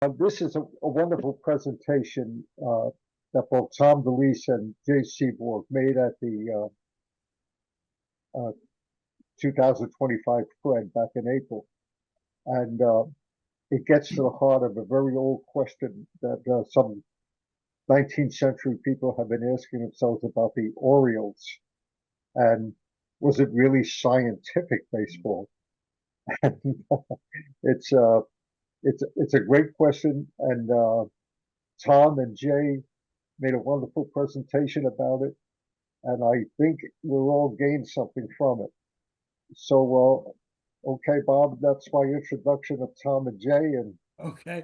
This is a wonderful presentation that both Tom Delise and Jay Seaborg made at the 2025 Fred back in April. And it gets to the heart of a very old question that some 19th century people have been asking themselves about the Orioles. And was it really scientific baseball? And it's it's a great question, and Tom and Jay made a wonderful presentation about it, and I think we'll all gain something from it. So, okay, Bob, that's my introduction of Tom and Jay, and Okay,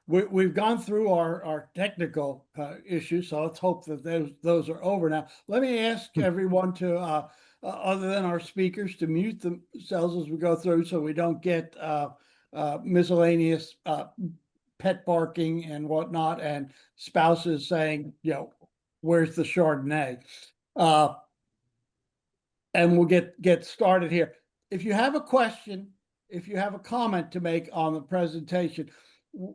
we've gone through our technical issues, so let's hope that those are over now. Let me ask everyone to, other than our speakers, to mute themselves as we go through, so we don't get miscellaneous pet barking and whatnot, and spouses saying, where's the Chardonnay? And we'll get started here. If you have a question, if you have a comment to make on the presentation,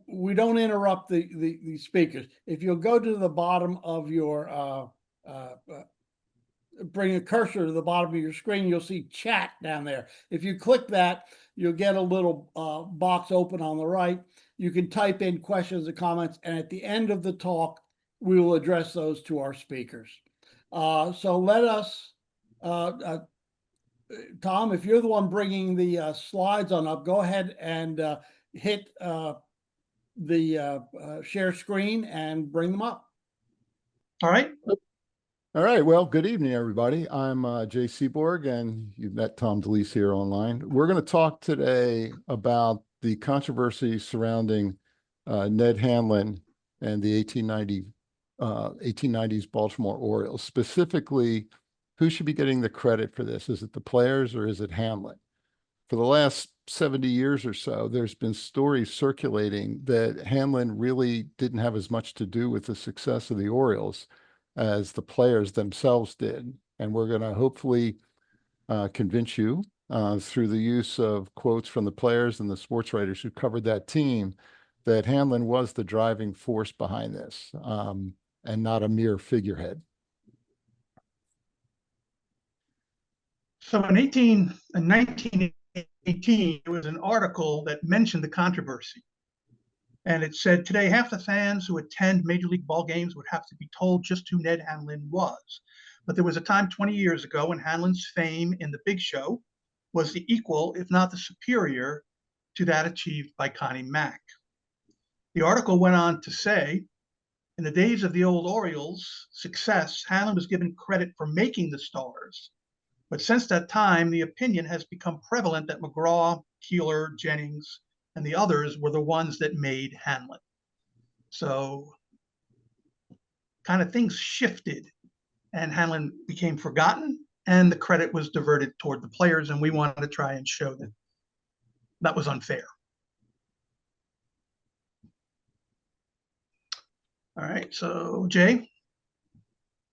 we don't interrupt the speakers. If you'll go to the bottom of your, bring a cursor to the bottom of your screen, you'll see chat down there. If you click that, you'll get a little box open on the right. You can type in questions and comments, and at the end of the talk, we will address those to our speakers. So let us, Tom, if you're the one bringing the slides on up, go ahead and hit the share screen and bring them up. All right. All right. Well, good evening, everybody. I'm Jay Seaborg, and you've met Tom Delise here online. We're going to talk today about the controversy surrounding Ned Hanlon and the 1890s Baltimore Orioles. Specifically, who should be getting the credit for this? Is it the players or is it Hanlon? For the last 70 years or so, there's been stories circulating that Hanlon really didn't have as much to do with the success of the Orioles as the players themselves did. And we're going to hopefully convince you through the use of quotes from the players and the sports writers who covered that team that Hanlon was the driving force behind this and not a mere figurehead. So in 1918, there was an article that mentioned the controversy. And it said, today, half the fans who attend Major League ball games would have to be told just who Ned Hanlon was. But there was a time 20 years ago when Hanlon's fame in the Big Show was the equal, if not the superior, to that achieved by Connie Mack. The article went on to say, in the days of the old Orioles' success, Hanlon was given credit for making the stars. But since that time, the opinion has become prevalent that McGraw, Keeler, Jennings, and the others were the ones that made Hanlon. So kind of things shifted and Hanlon became forgotten and the credit was diverted toward the players, and we wanted to try and show that that was unfair. All right, so Jay?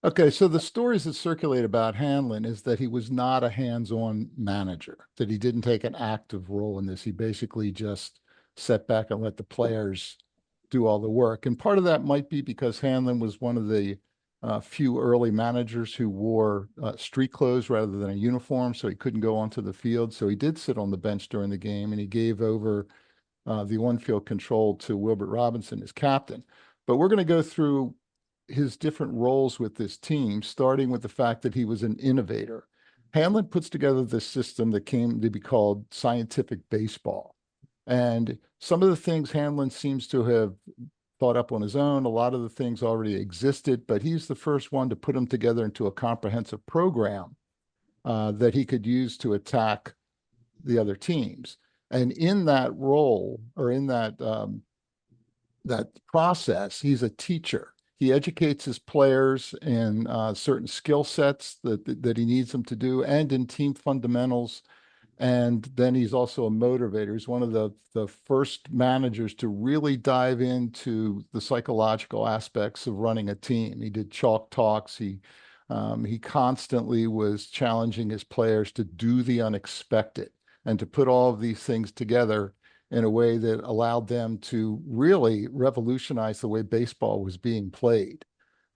Okay, so the stories that circulate about Hanlon is that he was not a hands-on manager, that he didn't take an active role in this. He basically just sat back and let the players do all the work. And part of that might be because Hanlon was one of the few early managers who wore street clothes rather than a uniform, so he couldn't go onto the field. So he did sit on the bench during the game, and he gave over the on-field control to Wilbert Robinson as captain. But we're going to go through his different roles with this team, starting with the fact that he was an innovator. Hanlon puts together this system that came to be called scientific baseball. And some of the things Hanlon seems to have thought up on his own. A lot of the things already existed, but he's the first one to put them together into a comprehensive program that he could use to attack the other teams. And in that role, or in that process, he's a teacher. He educates his players in certain skill sets that he needs them to do, and in team fundamentals. And then he's also a motivator. He's one of the first managers to really dive into the psychological aspects of running a team. He did chalk talks. He constantly was challenging his players to do the unexpected and to put all of these things together in a way that allowed them to really revolutionize the way baseball was being played.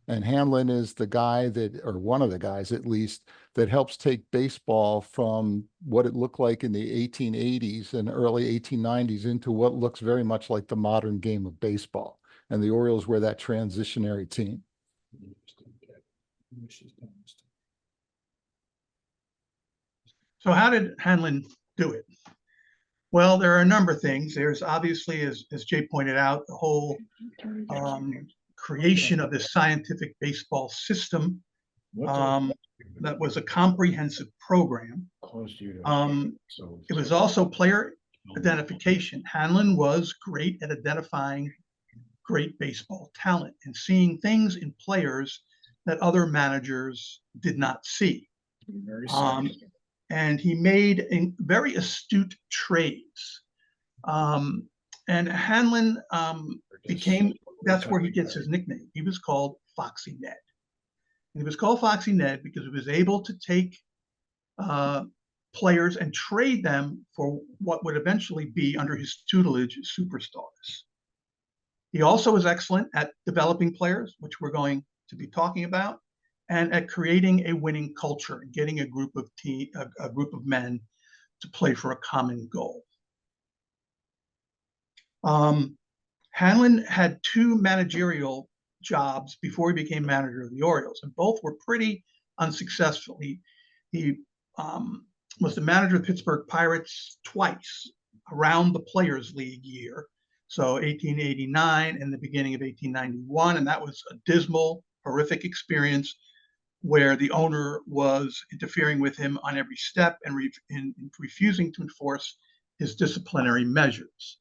And Hanlon is the guy that, or one of the guys at least, that helps take baseball from what it looked like in the 1880s and early 1890s into what looks very much like the modern game of baseball. And the Orioles were that transitionary team. So how did Hanlon do it? Well, there are a number of things. There's obviously, as Jay pointed out, the whole creation of this scientific baseball system that was a comprehensive program. It was also player identification. Hanlon was great at identifying great baseball talent and seeing things in players that other managers did not see. And he made very astute trades. And Hanlon became, that's where he gets his nickname. He was called Foxy Ned. And he was called Foxy Ned because he was able to take players and trade them for what would eventually be, under his tutelage, superstars. He also was excellent at developing players, which we're going to be talking about, and at creating a winning culture and getting a group of men to play for a common goal. Hanlon had 2 managerial jobs before he became manager of the Orioles, and both were pretty unsuccessful. He was the manager of the Pittsburgh Pirates twice around the Players League year, so 1889 and the beginning of 1891, and that was a dismal, horrific experience where the owner was interfering with him on every step and refusing to enforce his disciplinary measures.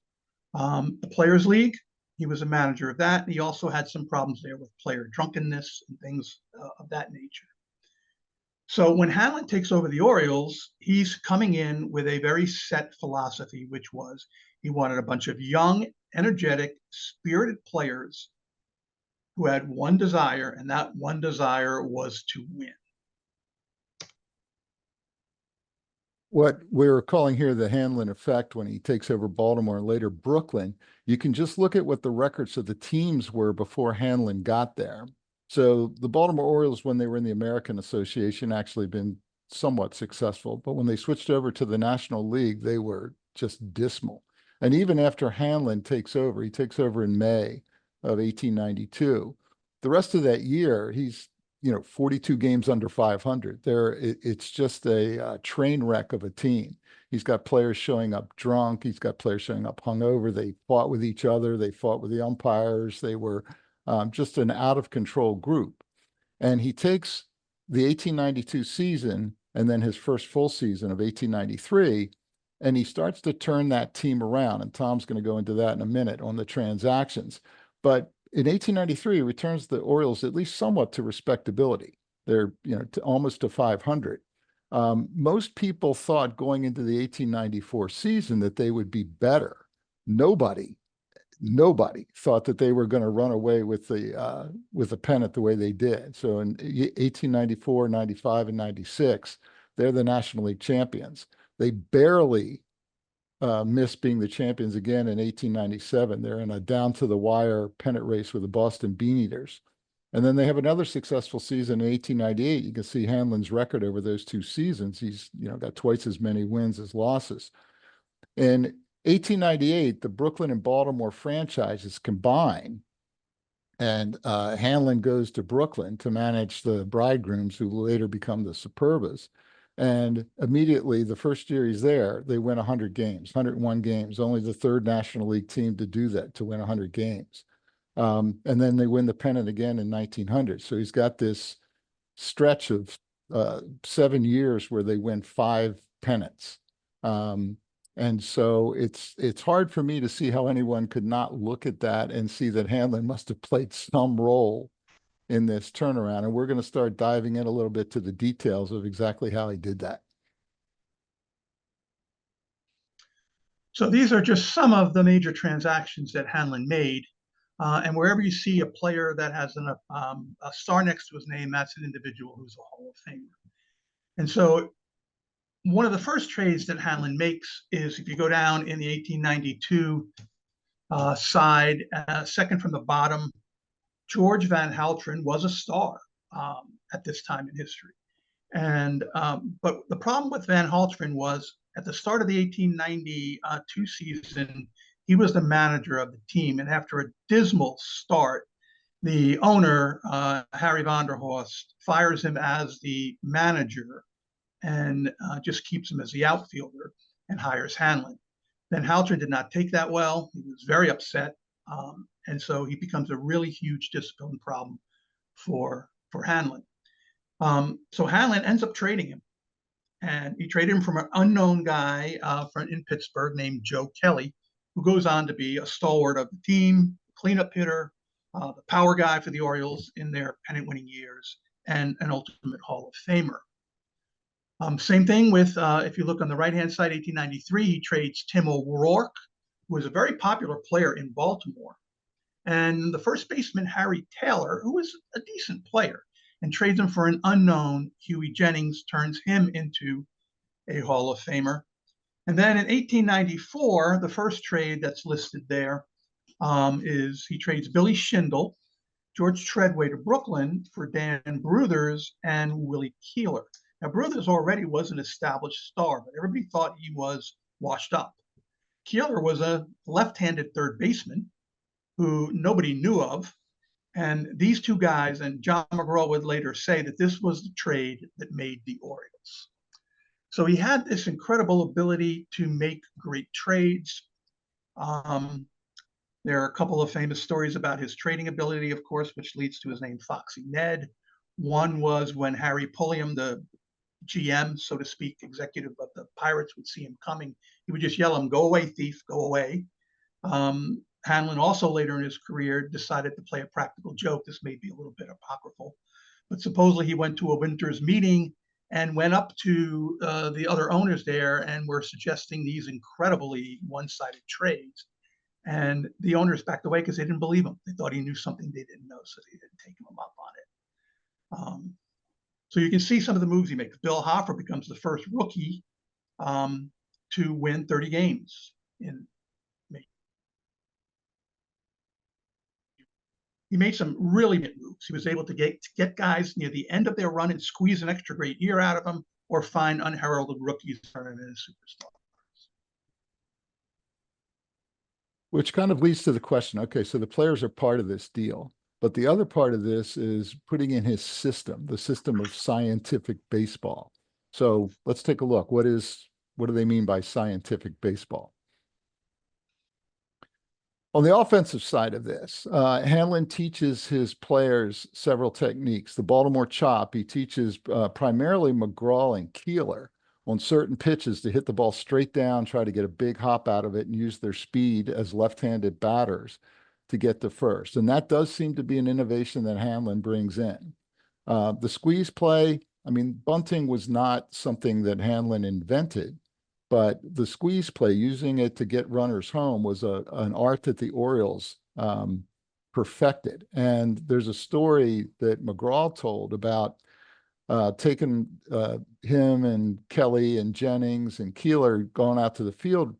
The Players League, he was a manager of that. And he also had some problems there with player drunkenness and things of that nature. So when Hanlon takes over the Orioles, he's coming in with a very set philosophy, which was he wanted a bunch of young, energetic, spirited players who had one desire, and that one desire was to win. What we're calling here the Hanlon effect when he takes over Baltimore and later Brooklyn, you can just look at what the records of the teams were before Hanlon got there. So the Baltimore Orioles, when they were in the American Association, actually been somewhat successful. But when they switched over to the National League, they were just dismal. And even after Hanlon takes over, he takes over in May of 1892. The rest of that year, he's 42 games under 500. It's just a train wreck of a team. He's got players showing up drunk. He's got players showing up hungover. They fought with each other. They fought with the umpires. They were just an out of control group. And he takes the 1892 season and then his first full season of 1893, and he starts to turn that team around. And Tom's going to go into that in a minute on the transactions. But in 1893, he returns the Orioles at least somewhat to respectability. They're almost to 500. Most people thought going into the 1894 season that they would be better. Nobody thought that they were going to run away with the pennant the way they did. So in 1894, 95, and 96, they're the National League champions. They barely missed being the champions again in 1897. They're in a down-to-the-wire pennant race with the Boston Beaneaters. And then they have another successful season in 1898. You can see Hanlon's record over those 2 seasons. He's got twice as many wins as losses. In 1898, the Brooklyn and Baltimore franchises combine, and Hanlon goes to Brooklyn to manage the Bridegrooms, who later become the Superbas. And immediately, the first year he's there, they win 100 games, 101 games, only the 3rd National League team to do that, to win 100 games. And then they win the pennant again in 1900. So he's got this stretch of 7 years where they win 5 pennants. And so it's hard for me to see how anyone could not look at that and see that Hanlon must have played some role in this turnaround. And we're going to start diving in a little bit to the details of exactly how he did that. So these are just some of the major transactions that Hanlon made. And wherever you see a player that has a star next to his name, that's an individual who's a Hall of Famer. And so one of the first trades that Hanlon makes is, if you go down in the 1892 side, second from the bottom, George Van Haltren was a star at this time in history. And but the problem with Van Haltren was at the start of the 1892 season, he was the manager of the team. And after a dismal start, the owner, Harry Vanderhorst, fires him as the manager and just keeps him as the outfielder and hires Hanlon. Then Haltren did not take that well. He was very upset. And so he becomes a really huge discipline problem for Hanlon. So Hanlon ends up trading him. And he traded him from an unknown guy in Pittsburgh named Joe Kelly, who goes on to be a stalwart of the team, cleanup hitter, the power guy for the Orioles in their pennant-winning years, and an ultimate Hall of Famer. Same thing with, if you look on the right-hand side, 1893, he trades Tim O'Rourke, who was a very popular player in Baltimore, and the first baseman, Harry Taylor, who was a decent player, and trades him for an unknown Huey Jennings, turns him into a Hall of Famer. And then in 1894, the first trade that's listed there is he trades Billy Schindel, George Treadway to Brooklyn for Dan Bruthers and Willie Keeler. Now, Bruthers already was an established star, but everybody thought he was washed up. Keeler was a left-handed third baseman who nobody knew of. And these two guys, and John McGraw would later say that this was the trade that made the Orioles. So he had this incredible ability to make great trades. There are a couple of famous stories about his trading ability, of course, which leads to his name, Foxy Ned. One was when Harry Pulliam, the GM, so to speak, executive of the Pirates, would see him coming, he would just yell at him, "Go away, thief, go away." Hanlon also later in his career decided to play a practical joke. This may be a little bit apocryphal, but supposedly he went to a Winters meeting and went up to the other owners there and were suggesting these incredibly one-sided trades. And the owners backed away because they didn't believe him. They thought he knew something they didn't know, so they didn't take him up on it. So you can see some of the moves he makes. Bill Hoffer becomes the first rookie to win 30 games in May. He made some really good moves. He was able to get guys near the end of their run and squeeze an extra great year out of them, or find unheralded rookies turning into superstars. Which kind of leads to the question, okay, so the players are part of this deal, but the other part of this is putting in his system, the system of scientific baseball. So let's take a look. What do they mean by scientific baseball? On the offensive side of this, Hanlon teaches his players several techniques. The Baltimore chop, he teaches primarily McGraw and Keeler on certain pitches to hit the ball straight down, try to get a big hop out of it, and use their speed as left-handed batters to get to first. And that does seem to be an innovation that Hanlon brings in. The squeeze play, I mean, bunting was not something that Hanlon invented, but the squeeze play, using it to get runners home, was an art that the Orioles perfected. And there's a story that McGraw told about taking him and Kelly and Jennings and Keeler going out to the field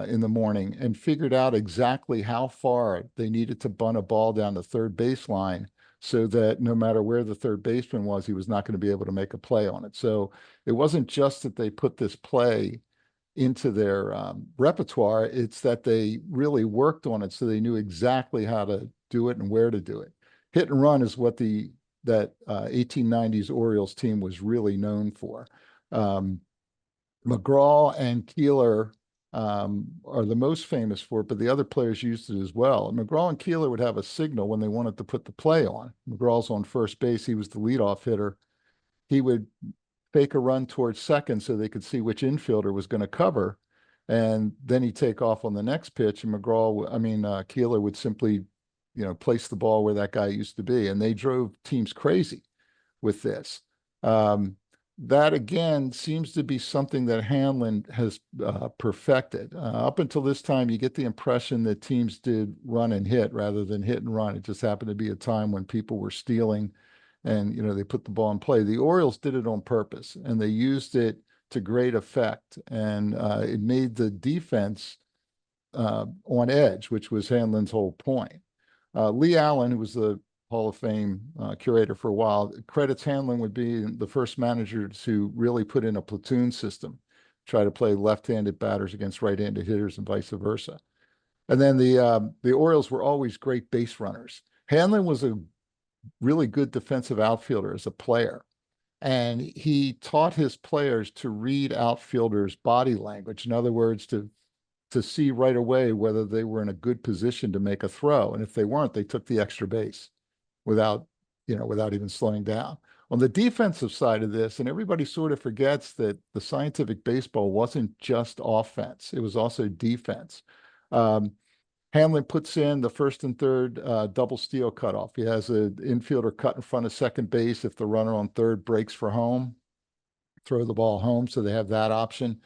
in the morning and figured out exactly how far they needed to bunt a ball down the third baseline so that no matter where the third baseman was, he was not going to be able to make a play on it. So it wasn't just that they put this play into their repertoire, it's that they really worked on it so they knew exactly how to do it and where to do it. Hit and run is what that 1890s Orioles team was really known for. McGraw and Keeler are the most famous for it, but the other players used it as well. McGraw and Keeler would have a signal when they wanted to put the play on. McGraw's on first base. He was the leadoff hitter. He would fake a run towards second so they could see which infielder was going to cover, and then he'd take off on the next pitch, and Keeler would simply place the ball where that guy used to be. And they drove teams crazy with this. That, again, seems to be something that Hanlon has perfected. Up until this time, you get the impression that teams did run and hit rather than hit and run. It just happened to be a time when people were stealing and, they put the ball in play. The Orioles did it on purpose, and they used it to great effect. And it made the defense on edge, which was Hanlon's whole point. Lee Allen, who was the Hall of Fame curator for a while, credits Hanlon with being the first manager to really put in a platoon system, try to play left-handed batters against right-handed hitters and vice versa. And then the Orioles were always great base runners. Hanlon was a really good defensive outfielder as a player. And he taught his players to read outfielders' body language. In other words, to see right away whether they were in a good position to make a throw. And if they weren't, they took the extra base without even slowing down. On the defensive side of this, and everybody sort of forgets that the scientific baseball wasn't just offense, it was also defense. Hanlon puts in the first and third double steal cutoff. He has an infielder cut in front of second base. If the runner on third breaks for home, throw the ball home, so they have that option.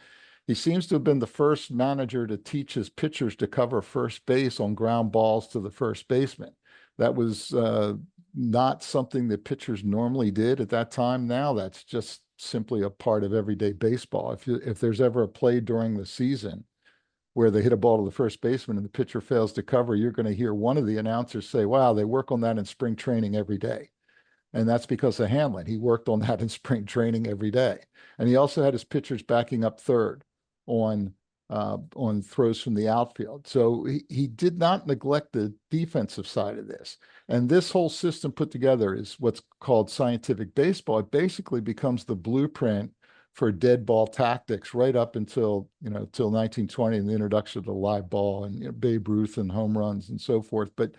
He seems to have been the first manager to teach his pitchers to cover first base on ground balls to the first baseman. That was not something that pitchers normally did at that time. Now that's just simply a part of everyday baseball. If there's ever a play during the season where they hit a ball to the first baseman and the pitcher fails to cover, you're going to hear one of the announcers say, wow, they work on that in spring training every day. And that's because of Hanlon. He worked on that in spring training every day. And he also had his pitchers backing up third on throws from the outfield. So he did not neglect the defensive side of this. And this whole system put together is what's called scientific baseball. It basically becomes the blueprint for dead ball tactics right up until 1920 and the introduction of the live ball and Babe Ruth and home runs and so forth. But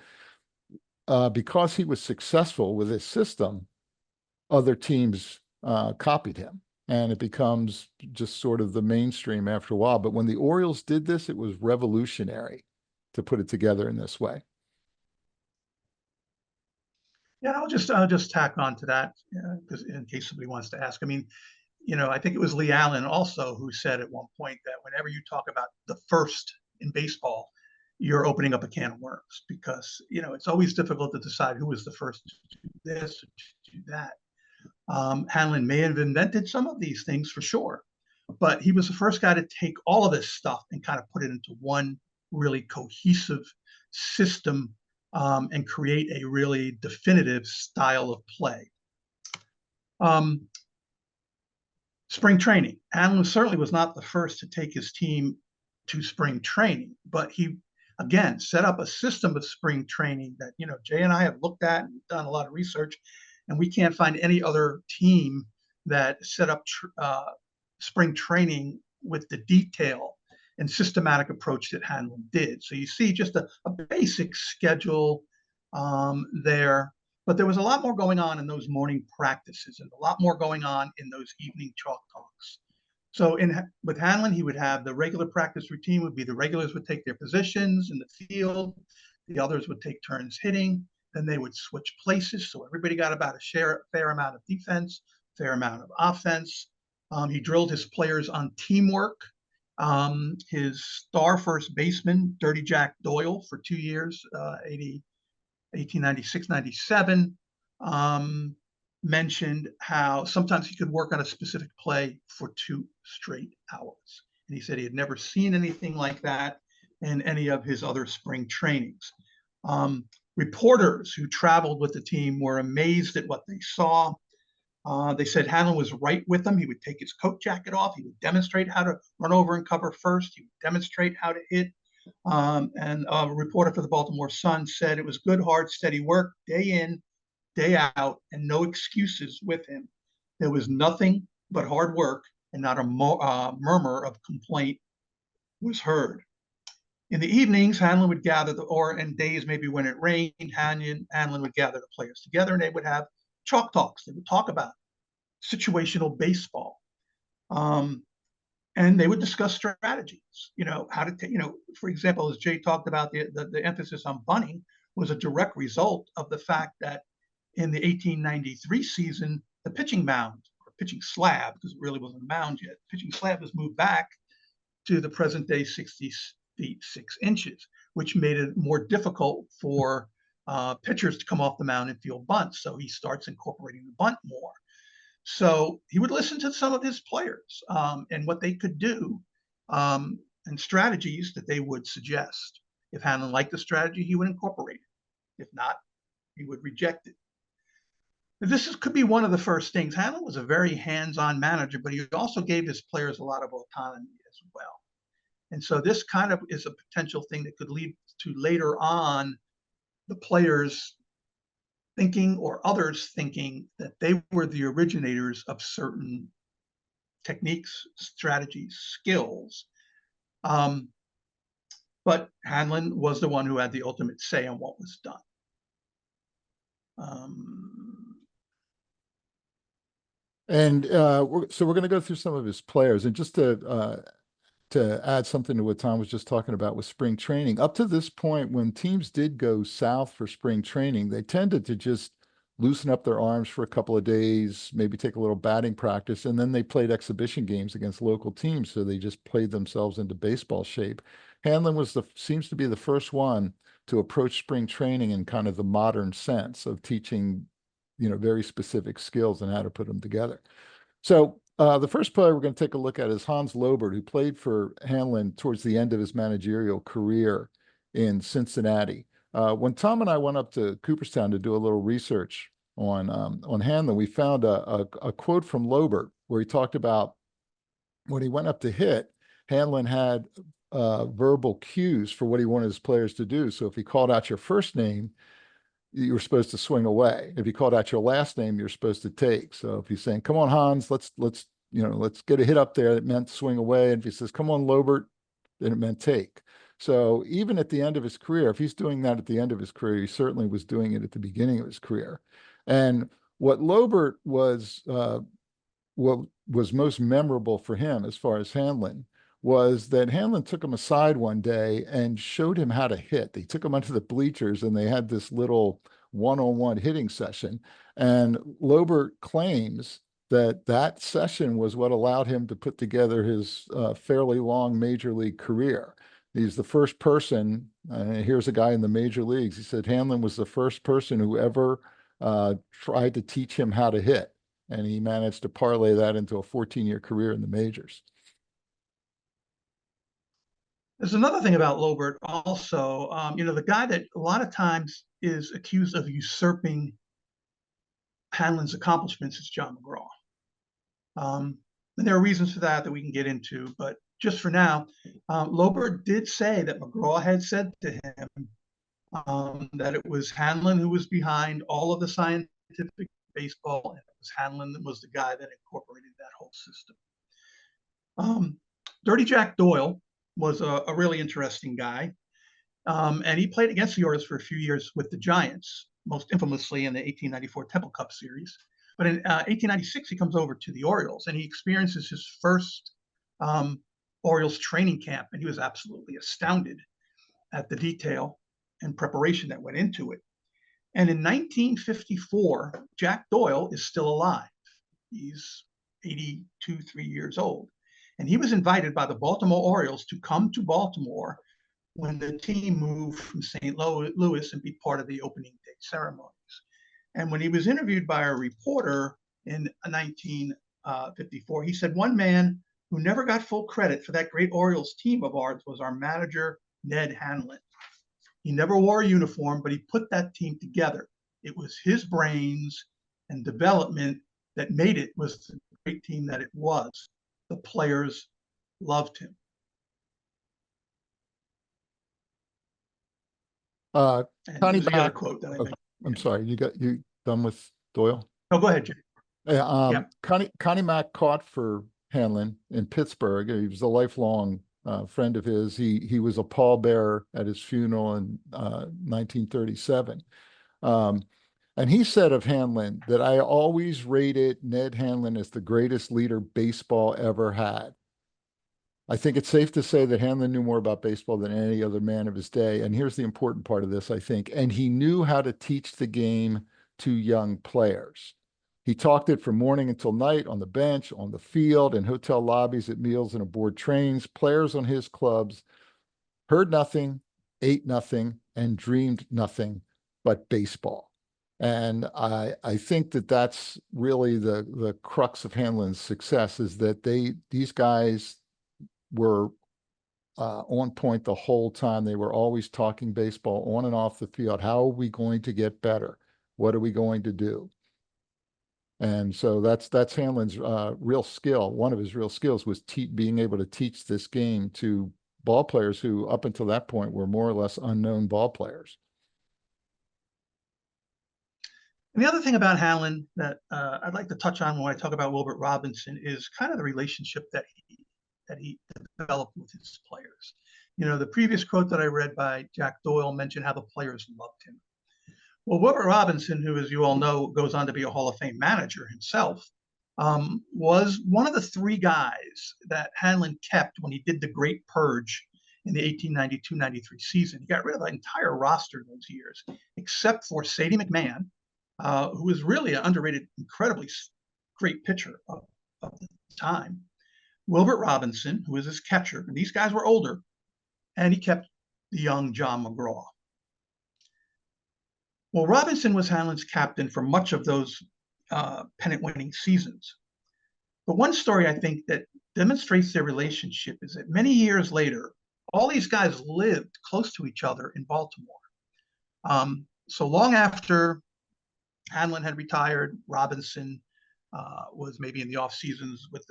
because he was successful with his system, other teams copied him. And it becomes just sort of the mainstream after a while. But when the Orioles did this, it was revolutionary to put it together in this way. Yeah, I'll just tack on to that because in case somebody wants to ask. I mean, I think it was Lee Allen also who said at one point that whenever you talk about the first in baseball, you're opening up a can of worms because, it's always difficult to decide who was the first to do this or to do that. Hanlon may have invented some of these things for sure, but he was the first guy to take all of this stuff and kind of put it into one really cohesive system and create a really definitive style of play. Spring training. Hanlon certainly was not the first to take his team to spring training, but he, again, set up a system of spring training that, Jay and I have looked at and done a lot of research, and we can't find any other team that set up spring training with the detail and systematic approach that Hanlon did. So you see just a basic schedule there, but there was a lot more going on in those morning practices and a lot more going on in those evening chalk talks. So with Hanlon, he would have the regular practice routine would be the regulars would take their positions in the field, the others would take turns hitting, then they would switch places. So everybody got about a fair amount of defense, fair amount of offense. He drilled his players on teamwork. His star first baseman, Dirty Jack Doyle, for 2 years, 1896, 97, mentioned how sometimes he could work on a specific play for 2 straight hours. And he said he had never seen anything like that in any of his other spring trainings. Reporters who traveled with the team were amazed at what they saw. They said Hanlon was right with them. He would take his coat jacket off. He would demonstrate how to run over and cover first. He would demonstrate how to hit. And a reporter for the Baltimore Sun said it was good, hard, steady work, day in, day out, and no excuses with him. There was nothing but hard work, and not a murmur of complaint was heard. In the evenings, Hanlon would gather or in days maybe when it rained, Hanlon would gather the players together and they would have chalk talks. They would talk about situational baseball. And they would discuss strategies, how to take, for example, as Jay talked about, the emphasis on bunting was a direct result of the fact that in the 1893 season, the pitching mound or pitching slab, because it really wasn't a mound yet, pitching slab was moved back to the present day 60 feet 6 inches, which made it more difficult for pitchers to come off the mound and field bunts. So he starts incorporating the bunt more. So he would listen to some of his players and what they could do and strategies that they would suggest. If Hanlon liked the strategy, he would incorporate it. If not, he would reject it. Could be one of the first things. Hanlon was a very hands-on manager, but he also gave his players a lot of autonomy as well. And so this kind of is a potential thing that could lead to later on the players thinking or others thinking that they were the originators of certain techniques, strategies, skills. But Hanlon was the one who had the ultimate say on what was done. So we're going to go through some of his players, and just to add something to what Tom was just talking about with spring training. Up to this point, when teams did go south for spring training, they tended to just loosen up their arms for a couple of days, maybe take a little batting practice, and then they played exhibition games against local teams. So they just played themselves into baseball shape. Hanlon seems to be the first one to approach spring training in kind of the modern sense of teaching, very specific skills and how to put them together. So the first player we're going to take a look at is Hans Lobert, who played for Hanlon towards the end of his managerial career in Cincinnati. When Tom and I went up to Cooperstown to do a little research on Hanlon, we found a quote from Lobert where he talked about when he went up to hit, Hanlon had verbal cues for what he wanted his players to do. So if he called out your first name, you were supposed to swing away. If he called out your last name, you're supposed to take. So if he's saying, "Come on, Hans, let's get a hit up there," it meant swing away. And if he says, "Come on, Lobert," then it meant take. So even at the end of his career, if he's doing that at the end of his career, he certainly was doing it at the beginning of his career. And what Lobert what was most memorable for him as far as Hanlon was that Hanlon took him aside one day and showed him how to hit. They took him onto the bleachers and they had this little one-on-one hitting session. And Lobert claims that session was what allowed him to put together his fairly long major league career. He's the first person, here's a guy in the major leagues. He said Hanlon was the first person who ever tried to teach him how to hit. And he managed to parlay that into a 14-year career in the majors. There's another thing about Lobert also, the guy that a lot of times is accused of usurping Hanlon's accomplishments is John McGraw. And there are reasons for that we can get into, but just for now, Lobert did say that McGraw had said to him that it was Hanlon who was behind all of the scientific baseball, and it was Hanlon that was the guy that incorporated that whole system. Dirty Jack Doyle was a really interesting guy. And he played against the Orioles for a few years with the Giants, most infamously in the 1894 Temple Cup Series. But in 1896, he comes over to the Orioles and he experiences his first Orioles training camp. And he was absolutely astounded at the detail and preparation that went into it. And in 1954, Jack Doyle is still alive. He's 82, 3 years old. And he was invited by the Baltimore Orioles to come to Baltimore when the team moved from St. Louis and be part of the opening day ceremonies. And when he was interviewed by a reporter in 1954, he said, "One man who never got full credit for that great Orioles team of ours was our manager, Ned Hanlon. He never wore a uniform, but he put that team together. It was his brains and development that made it was the great team that it was. The players loved him." Connie the other Mack, quote that I okay, I'm sorry, you done with Doyle? Oh, go ahead, Jay. Yeah. Connie Mack caught for Hanlon in Pittsburgh. He was a lifelong friend of his. He was a pallbearer at his funeral in 1937. And he said of Hanlon that I always rated Ned Hanlon as the greatest leader baseball ever had. I think it's safe to say that Hanlon knew more about baseball than any other man of his day. And here's the important part of this, I think. And he knew how to teach the game to young players. He talked it from morning until night on the bench, on the field, in hotel lobbies, at meals, and aboard trains. Players on his clubs heard nothing, ate nothing, and dreamed nothing but baseball. And I think that that's really the crux of Hanlon's success, is that these guys were on point the whole time. They were always talking baseball on and off the field. How are we going to get better? What are we going to do? And so that's Hanlon's real skill. One of his real skills was being able to teach this game to ball players who, up until that point, were more or less unknown ball players. And the other thing about Hanlon that I'd like to touch on when I talk about Wilbert Robinson is kind of the relationship that he developed with his players. You know, the previous quote that I read by Jack Doyle mentioned how the players loved him. Well, Wilbert Robinson, who, as you all know, goes on to be a Hall of Fame manager himself, was one of the three guys that Hanlon kept when he did the Great Purge in the 1892-93 season. He got rid of the entire roster those years, except for Sadie McMahon, who was really an underrated, incredibly great pitcher of the time. Wilbert Robinson, who was his catcher, and these guys were older, and he kept the young John McGraw. Well, Robinson was Hanlon's captain for much of those pennant-winning seasons. But one story I think that demonstrates their relationship is that many years later, all these guys lived close to each other in Baltimore. So long after Hanlon had retired, Robinson was maybe in the off seasons with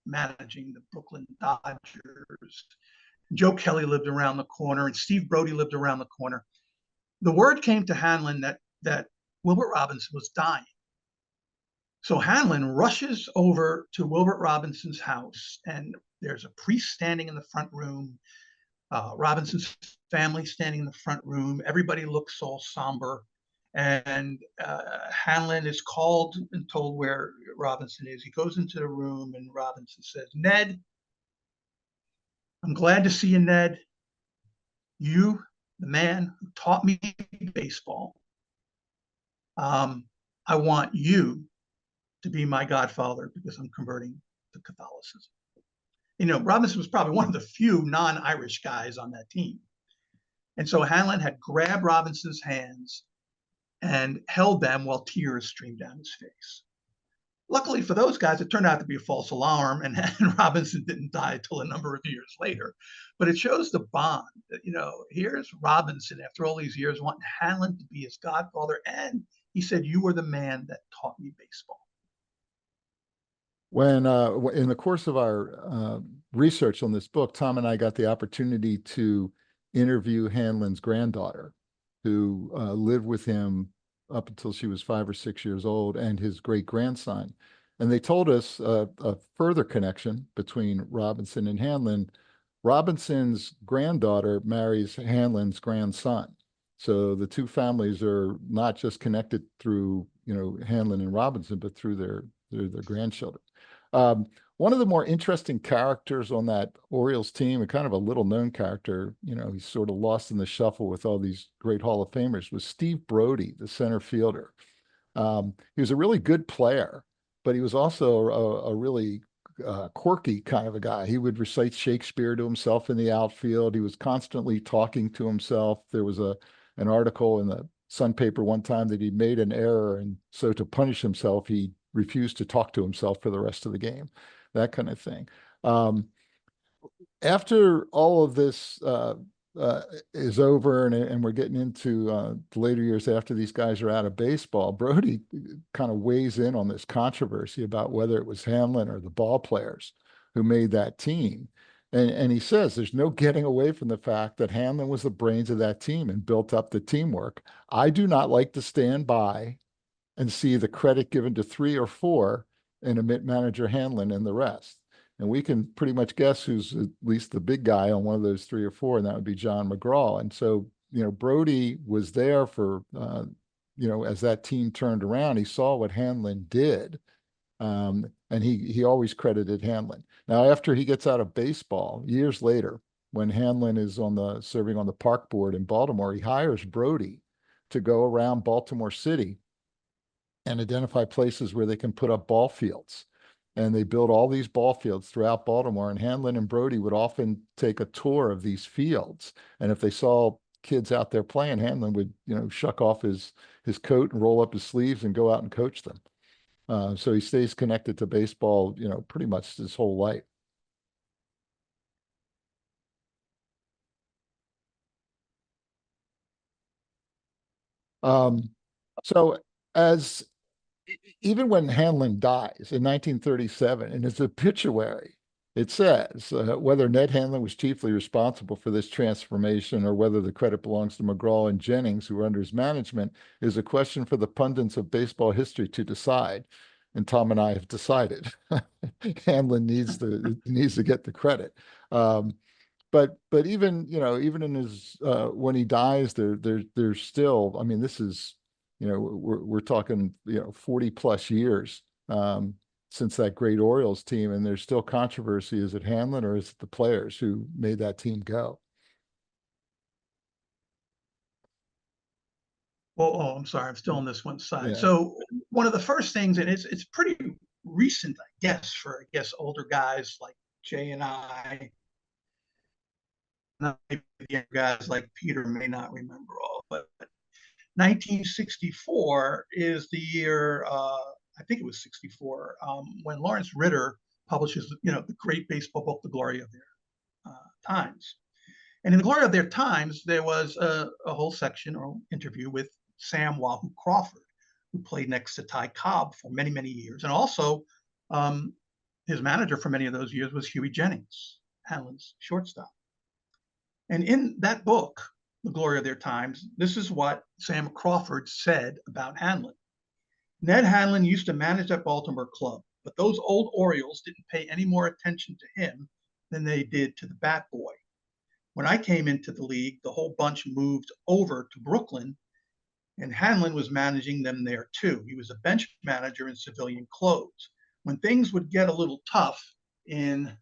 managing the Brooklyn Dodgers. Joe Kelly lived around the corner, and Steve Brody lived around the corner. The word came to Hanlon that Wilbert Robinson was dying. So Hanlon rushes over to Wilbert Robinson's house, and there's a priest standing in the front room, Robinson's family standing in the front room. Everybody looks all somber. And Hanlon is called and told where Robinson is. He goes into the room, and Robinson says, "Ned, I'm glad to see you, Ned. You, the man who taught me baseball, I want you to be my godfather because I'm converting to Catholicism." You know, Robinson was probably one of the few non-Irish guys on that team. And so Hanlon had grabbed Robinson's hands and held them while tears streamed down his face. Luckily for those guys, it turned out to be a false alarm, and Robinson didn't die until a number of years later. But it shows the bond that, you know, here's Robinson after all these years wanting Hanlon to be his godfather, and he said, "You were the man that taught me baseball." When in the course of our research on this book, Tom and I got the opportunity to interview Hanlon's granddaughter, who lived with him up until she was 5 or 6 years old, and his great-grandson. And they told us a further connection between Robinson and Hanlon. Robinson's granddaughter marries Hanlon's grandson. So the two families are not just connected through, you know, Hanlon and Robinson, but through their grandchildren. One of the more interesting characters on that Orioles team, and kind of a little-known character, you know, he's sort of lost in the shuffle with all these great Hall of Famers, was Steve Brody, the center fielder. He was a really good player, but he was also a really quirky kind of a guy. He would recite Shakespeare to himself in the outfield. He was constantly talking to himself. There was an article in the Sun paper one time that he made an error, and so to punish himself, he refused to talk to himself for the rest of the game, that kind of thing. After all of this is over, and we're getting into the later years after these guys are out of baseball, Brody kind of weighs in on this controversy about whether it was Hanlon or the ball players who made that team. And he says there's no getting away from the fact that Hanlon was the brains of that team and built up the teamwork. I do not like to stand by and see the credit given to 3 or 4 and omit manager Hanlon and the rest. And we can pretty much guess who's at least the big guy on one of those 3 or 4, and that would be John McGraw. And so, you know, Brody was there for, you know, as that team turned around, he saw what Hanlon did. And he always credited Hanlon. Now, after he gets out of baseball, years later, when Hanlon is serving on the park board in Baltimore, he hires Brody to go around Baltimore City and identify places where they can put up ball fields. And they built all these ball fields throughout Baltimore, and Hanlon and Brody would often take a tour of these fields. And if they saw kids out there playing, Hanlon would, shuck off his coat and roll up his sleeves and go out and coach them. So he stays connected to baseball, pretty much his whole life. So as even when Hanlon dies in 1937, in his obituary, it says whether Ned Hanlon was chiefly responsible for this transformation or whether the credit belongs to McGraw and Jennings, who were under his management, is a question for the pundits of baseball history to decide. And Tom and I have decided Hanlon needs to get the credit. But even even in his when he dies, there's still, I mean, this is, we're talking 40 plus years since that great Orioles team, and there's still controversy. Is it Hanlon or is it the players who made that team go? Oh, I'm sorry, I'm still on this one side. Yeah. So one of the first things, and it's pretty recent, I guess, for older guys like Jay and I. Not maybe the younger guys like Peter may not remember all, but 1964 is the year, I think it was 64, when Lawrence Ritter publishes, the great baseball book, The Glory of Their Times. And in The Glory of Their Times, there was a whole section or interview with Sam Wahoo Crawford, who played next to Ty Cobb for many, many years. And also, his manager for many of those years was Huey Jennings, Hanlon's shortstop. And in that book, The Glory of Their Times, this is what Sam Crawford said about Hanlon. Ned Hanlon used to manage that Baltimore club, but those old Orioles didn't pay any more attention to him than they did to the bat boy. When I came into the league, the whole bunch moved over to Brooklyn, and Hanlon was managing them there too. He was a bench manager in civilian clothes. When things would get a little tough in,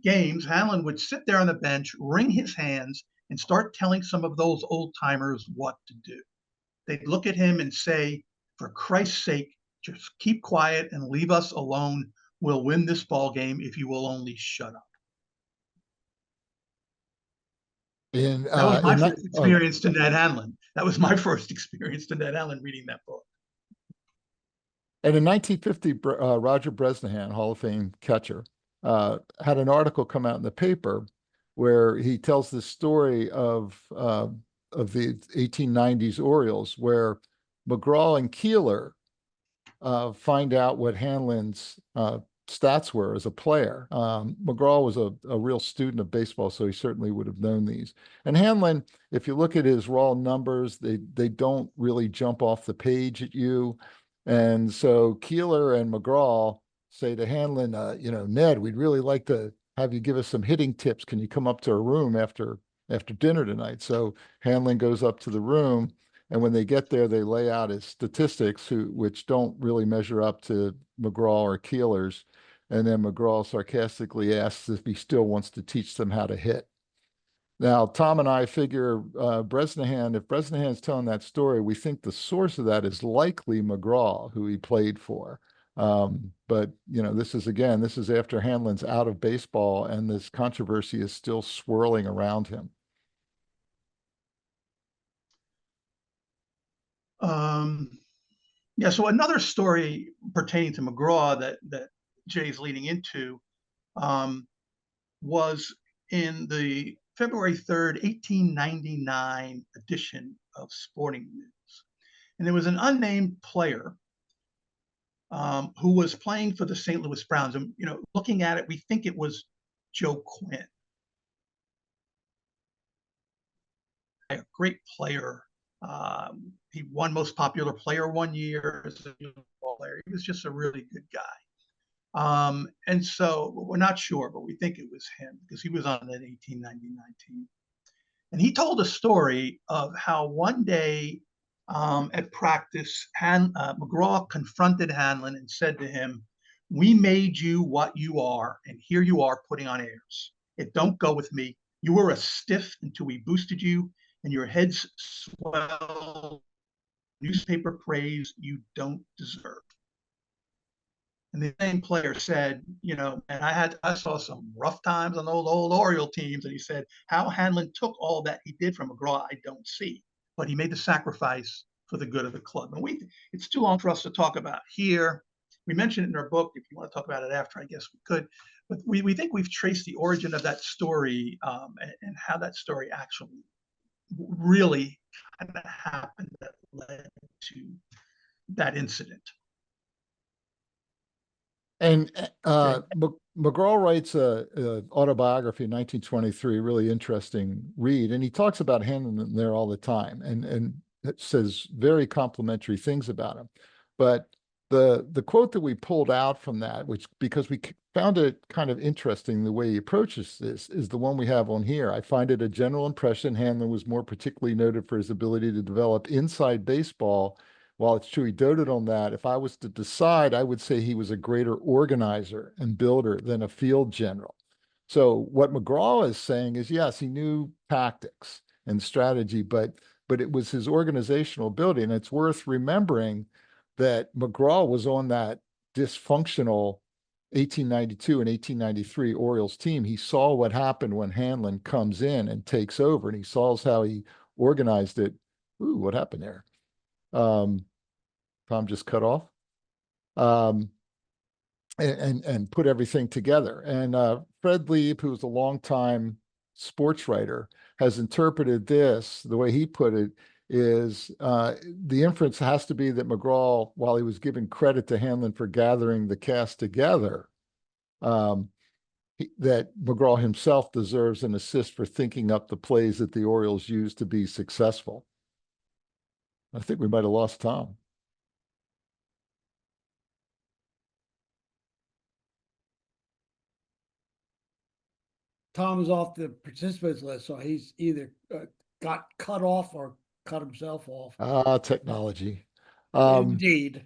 games, Hanlon would sit there on the bench, wring his hands, and start telling some of those old timers what to do. They'd look at him and say, "For Christ's sake, just keep quiet and leave us alone. We'll win this ball game if you will only shut up." And that was my first experience to Ned Hanlon. That was my first experience to Ned Hanlon reading that book. And in 1950, Roger Bresnahan, Hall of Fame catcher, had an article come out in the paper where he tells the story of the 1890s Orioles, where McGraw and Keeler find out what Hanlon's stats were as a player. McGraw was a real student of baseball, so he certainly would have known these. And Hanlon, if you look at his raw numbers, they don't really jump off the page at you. And so Keeler and McGraw say to Hanlon, Ned, we'd really like to have you give us some hitting tips. Can you come up to our room after dinner tonight? So Hanlon goes up to the room, and when they get there, they lay out his statistics, which don't really measure up to McGraw or Keeler's. And then McGraw sarcastically asks if he still wants to teach them how to hit. Now, Tom and I figure if Bresnahan's telling that story, we think the source of that is likely McGraw, who he played for. But, this is after Hanlon's out of baseball, and this controversy is still swirling around him. So another story pertaining to McGraw that Jay's leading into was in the February 3rd, 1899 edition of Sporting News. And there was an unnamed player who was playing for the St. Louis Browns. And, looking at it, we think it was Joe Quinn. A great player. He won Most Popular Player one year as a player. He was just a really good guy. And so we're not sure, but we think it was him because he was on that 1899 team. And he told a story of how one day at practice, McGraw confronted Hanlon and said to him, "We made you what you are, and here you are putting on airs. It don't go with me. You were a stiff until we boosted you, and your head's swell. Newspaper praise you don't deserve." And the same player said, and I saw some rough times on those old Oriole teams. And he said, how Hanlon took all that he did from McGraw, I don't see. But he made the sacrifice for the good of the club. And it's too long for us to talk about here. We mentioned it in our book. If you want to talk about it after, I guess we could. But we think we've traced the origin of that story and how that story actually really kind of happened that led to that incident. And McGraw writes a autobiography in 1923, really interesting read, and he talks about Hanlon there all the time, and it says very complimentary things about him. But the quote that we pulled out from that, which because we found it kind of interesting the way he approaches this, is the one we have on here. I find it a general impression Hanlon was more particularly noted for his ability to develop inside baseball. While it's true he doted on that, if I was to decide, I would say he was a greater organizer and builder than a field general. So what McGraw is saying is, yes, he knew tactics and strategy, but it was his organizational ability. And it's worth remembering that McGraw was on that dysfunctional 1892 and 1893 Orioles team. He saw what happened when Hanlon comes in and takes over, and he saw how he organized it. Ooh, what happened there? Tom just cut off. And put everything together. And Fred Lieb, who was a longtime sports writer, has interpreted this, the way he put it, is the inference has to be that McGraw, while he was giving credit to Hanlon for gathering the cast together, that McGraw himself deserves an assist for thinking up the plays that the Orioles used to be successful. I think we might have lost Tom. Tom is off the participants list, so he's either got cut off or cut himself off. Technology. Indeed.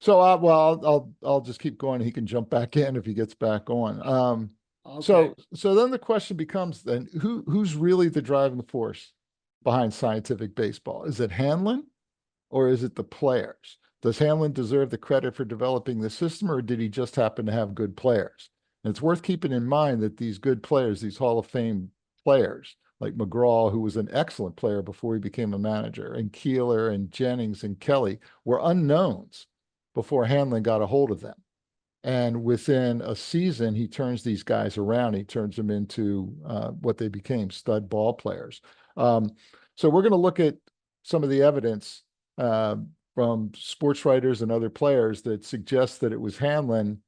So, well, I'll just keep going. He can jump back in if he gets back on. Okay. So then the question becomes then who's really the driving force behind scientific baseball? Is it Hanlon or is it the players? Does Hanlon deserve the credit for developing the system, or did he just happen to have good players? And it's worth keeping in mind that these good players, these Hall of Fame players, like McGraw, who was an excellent player before he became a manager, and Keeler and Jennings and Kelly, were unknowns before Hanlon got a hold of them. And within a season, he turns these guys around. He turns them into what they became, stud ball players. So we're going to look at some of the evidence from sports writers and other players that suggests that it was Hanlon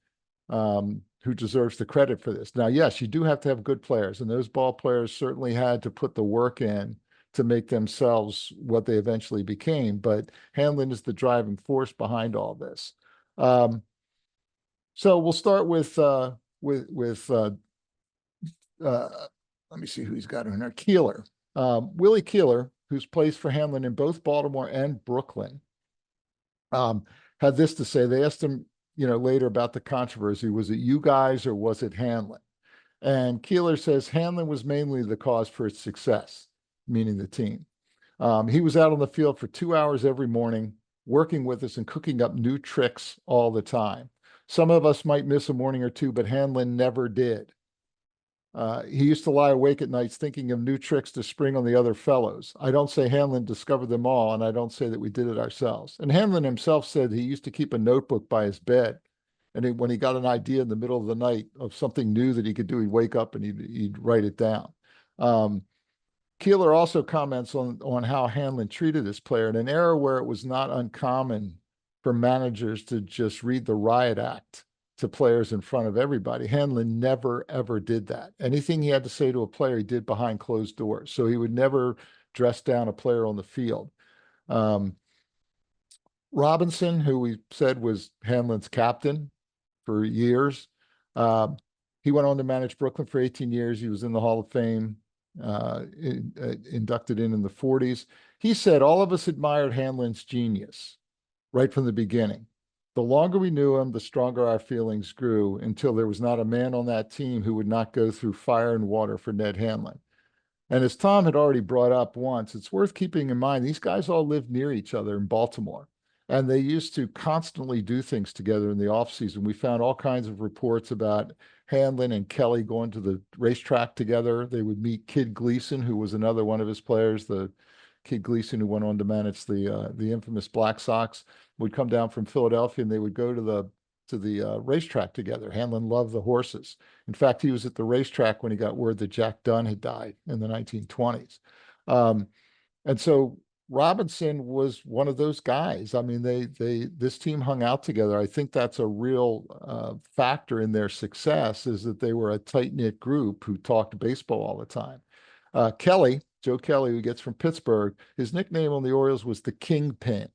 who deserves the credit for this. Now, yes, you do have to have good players, and those ball players certainly had to put the work in to make themselves what they eventually became. But Hanlon is the driving force behind all this. So we'll start with let me see who he's got in there. Keeler, Willie Keeler, who's plays for Hanlon in both Baltimore and Brooklyn, had this to say. They asked him, later about the controversy. Was it you guys or was it Hanlon? And Keeler says Hanlon was mainly the cause for its success, meaning the team. He was out on the field for 2 hours every morning, working with us and cooking up new tricks all the time. Some of us might miss a morning or two, but Hanlon never did. He used to lie awake at nights thinking of new tricks to spring on the other fellows. I don't say Hanlon discovered them all, and I don't say that we did it ourselves. And Hanlon himself said he used to keep a notebook by his bed. And when he got an idea in the middle of the night of something new that he could do, he'd wake up and he'd write it down. Keeler also comments on how Hanlon treated his player in an era where it was not uncommon for managers to just read the riot act to players in front of everybody. Hanlon never, ever did that. Anything he had to say to a player, he did behind closed doors. So he would never dress down a player on the field. Robinson, who we said was Hanlon's captain for years, he went on to manage Brooklyn for 18 years. He was in the Hall of Fame, inducted in the 40s. He said, all of us admired Hanlon's genius right from the beginning. The longer we knew him, the stronger our feelings grew, until there was not a man on that team who would not go through fire and water for Ned Hanlon. And as Tom had already brought up once, it's worth keeping in mind, these guys all lived near each other in Baltimore. And they used to constantly do things together in the off season. We found all kinds of reports about Hanlon and Kelly going to the racetrack together. They would meet Kid Gleason, who was another one of his players, the Kid Gleason who went on to manage the infamous Black Sox, would come down from Philadelphia, and they would go to the racetrack together. Hanlon loved the horses. In fact, he was at the racetrack when he got word that Jack Dunn had died in the 1920s. And so Robinson was one of those guys. I mean, this team hung out together. I think that's a real factor in their success, is that they were a tight-knit group who talked baseball all the time. Joe Kelly, who gets from Pittsburgh, his nickname on the Orioles was the Kingpin.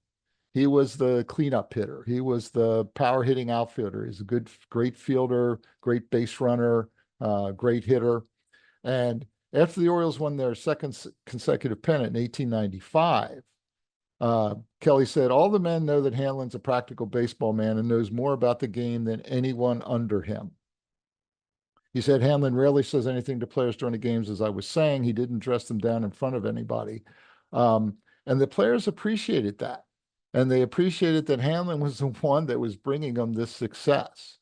He was the cleanup hitter. He was the power hitting outfielder. He's a great fielder, great base runner, great hitter. And after the Orioles won their second consecutive pennant in 1895, Kelly said, all the men know that Hanlon's a practical baseball man and knows more about the game than anyone under him. He said, Hanlon rarely says anything to players during the games. As I was saying, he didn't dress them down in front of anybody. And the players appreciated that. And they appreciated that Hanlon was the one that was bringing them this success.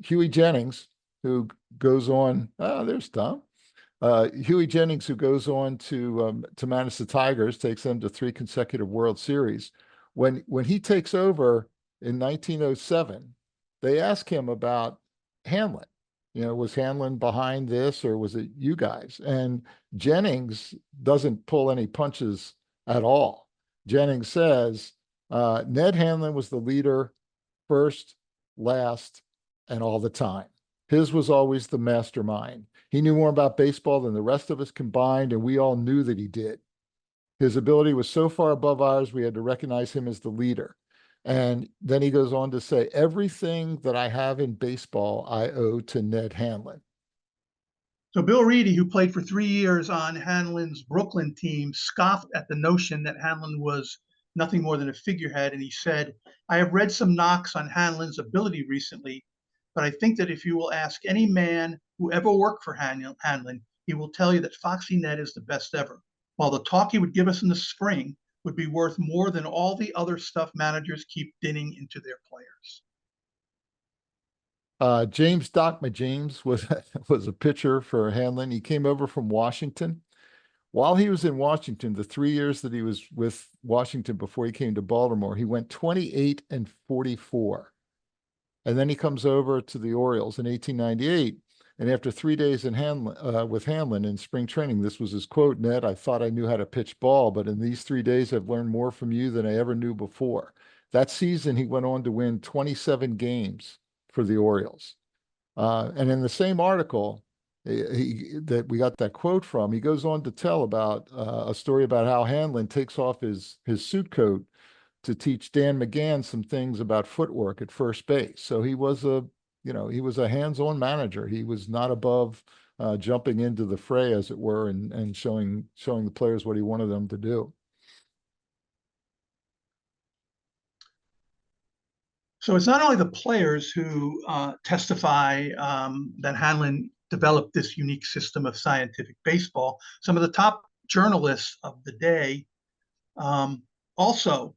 Huey Jennings, who goes on, there's Tom. Huey Jennings, who goes on to manage the Tigers, takes them to 3 consecutive World Series. When he takes over in 1907, they ask him about Hanlon. Was Hanlon behind this, or was it you guys? And Jennings doesn't pull any punches at all. Jennings says, Ned Hanlon was the leader first, last, and all the time. His was always the mastermind. He knew more about baseball than the rest of us combined, and we all knew that he did. His ability was so far above ours, we had to recognize him as the leader. And then he goes on to say, everything that I have in baseball, I owe to Ned Hanlon. So Bill Reedy, who played for 3 years on Hanlon's Brooklyn team, scoffed at the notion that Hanlon was nothing more than a figurehead. And he said, I have read some knocks on Hanlon's ability recently, but I think that if you will ask any man who ever worked for Hanlon, he will tell you that Foxy Ned is the best ever. While the talk he would give us in the spring would be worth more than all the other stuff managers keep dinning into their players. James Dockma James was a pitcher for Hanlon. He came over from Washington. While he was in Washington, the 3 years that he was with Washington before he came to Baltimore, he went 28-44. And then he comes over to the Orioles in 1898. And after 3 days with Hanlon in spring training, this was his quote, Ned, I thought I knew how to pitch ball, but in these 3 days, I've learned more from you than I ever knew before. That season, he went on to win 27 games for the Orioles. And in the same article that we got that quote from, he goes on to tell about a story about how Hanlon takes off his suit coat to teach Dan McGann some things about footwork at first base. So he was a hands-on manager. He was not above jumping into the fray, as it were, and showing the players what he wanted them to do. So it's not only the players who testify that Hanlon developed this unique system of scientific baseball. Some of the top journalists of the day also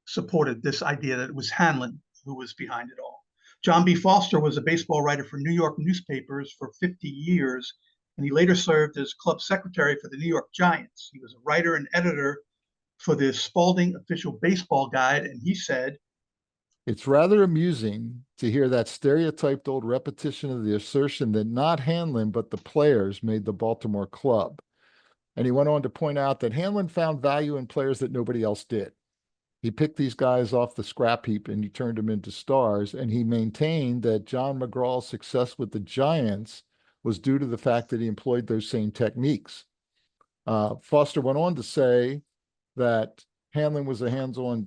supported this idea that it was Hanlon who was behind it all. John B. Foster was a baseball writer for New York newspapers for 50 years, and he later served as club secretary for the New York Giants. He was a writer and editor for the Spalding Official Baseball Guide, and he said, it's rather amusing to hear that stereotyped old repetition of the assertion that not Hanlon, but the players made the Baltimore club. And he went on to point out that Hanlon found value in players that nobody else did. He picked these guys off the scrap heap and he turned them into stars. And he maintained that John McGraw's success with the Giants was due to the fact that he employed those same techniques. Foster went on to say that Hanlon was a hands-on,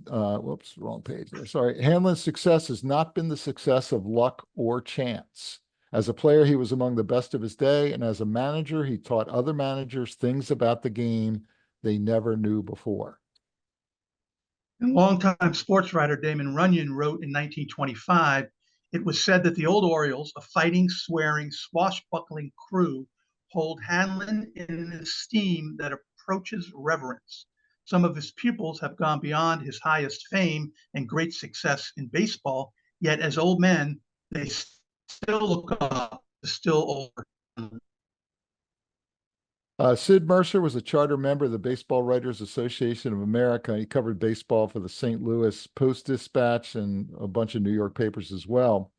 wrong page there. Sorry. Hanlon's success has not been the success of luck or chance. As a player, he was among the best of his day. And as a manager, he taught other managers things about the game they never knew before. And longtime sports writer Damon Runyon wrote in 1925, it was said that the old Orioles, a fighting, swearing, swashbuckling crew, hold Hanlon in an esteem that approaches reverence. Some of his pupils have gone beyond his highest fame and great success in baseball, yet as old men, they still look up to still older. Sid Mercer was a charter member of the Baseball Writers Association of America. He covered baseball for the St. Louis Post-Dispatch and a bunch of New York papers as well.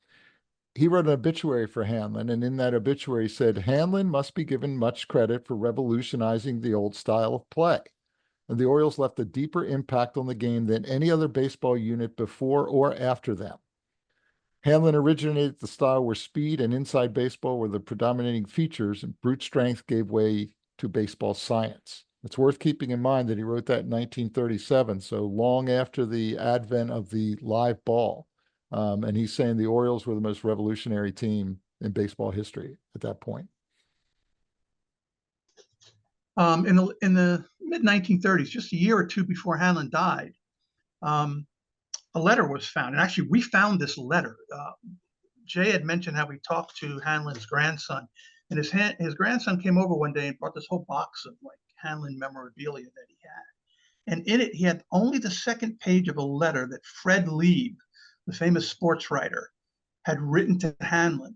He wrote an obituary for Hanlon, and in that obituary said, Hanlon must be given much credit for revolutionizing the old style of play. And the Orioles left a deeper impact on the game than any other baseball unit before or after them. Hanlon originated the style where speed and inside baseball were the predominating features, and brute strength gave way to baseball science. It's worth keeping in mind that he wrote that in 1937, so long after the advent of the live ball. And he's saying the Orioles were the most revolutionary team in baseball history at that point. In the mid-1930s, just a year or two before Hanlon died, a letter was found. And actually, we found this letter. Jay had mentioned how we talked to Hanlon's grandson. And his grandson came over one day and brought this whole box of like Hanlon memorabilia that he had. And in it, he had only the second page of a letter that Fred Lieb, the famous sports writer, had written to Hanlon.